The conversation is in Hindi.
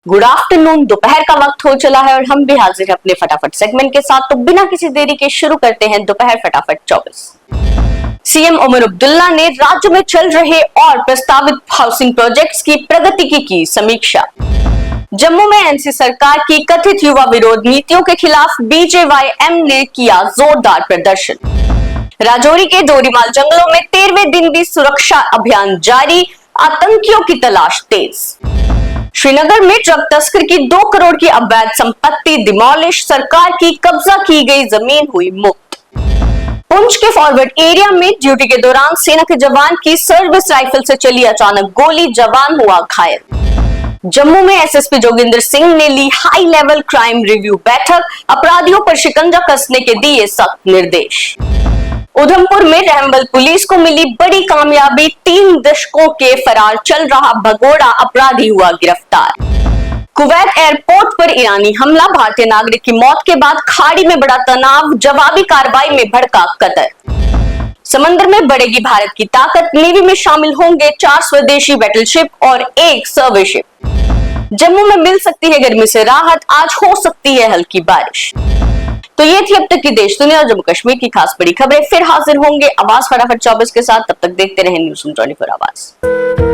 Good afternoon. दोपहर का वक्त हो चला है और हम भी हाजिर हैं अपने फटाफट सेगमेंट के साथ। तो बिना किसी देरी के शुरू करते हैं दोपहर फटाफट 24। सीएम उमर अब्दुल्ला ने राज्य में चल रहे और प्रस्तावित हाउसिंग प्रोजेक्ट्स की प्रगति की समीक्षा। जम्मू में एनसी सरकार की कथित युवा विरोध नीतियों के खिलाफ बीजेवाईएम ने किया जोरदार प्रदर्शन। राजौरी के डोरीमाल जंगलों में 13वें दिन भी सुरक्षा अभियान जारी, आतंकियों की तलाश तेज। श्रीनगर में ट्रक तस्कर की 2 करोड़ की अवैध संपत्ति डिमोलिश, सरकार की कब्जा की गई जमीन हुई मुक्त। पुंछ के फॉरवर्ड एरिया में ड्यूटी के दौरान सेना के जवान की सर्विस राइफल से चली अचानक गोली, जवान हुआ घायल। जम्मू में एसएसपी जोगिंदर सिंह ने ली हाई लेवल क्राइम रिव्यू बैठक, अपराधियों पर शिकंजा कसने के दिए सख्त निर्देश। उधमपुर में रहमबल पुलिस को मिली बड़ी कामयाबी, 3 दशकों के फरार चल रहा भगोड़ा अपराधी हुआ गिरफ्तार। कुवैत एयरपोर्ट पर ईरानी हमला, भारतीय नागरिक की मौत के बाद खाड़ी में बड़ा तनाव, जवाबी कार्रवाई में भड़का कतर। समंदर में बढ़ेगी भारत की ताकत, नेवी में शामिल होंगे 4 स्वदेशी बैटलशिप और 1 सर्वे शिप। जम्मू में मिल सकती है गर्मी से राहत, आज हो सकती है हल्की बारिश। तो ये थी अब तक की देश दुनिया और जम्मू कश्मीर की खास बड़ी खबरें। फिर हाजिर होंगे आवाज फटाफट 24 के साथ। तब तक देखते रहें न्यूज़ 24 आवाज।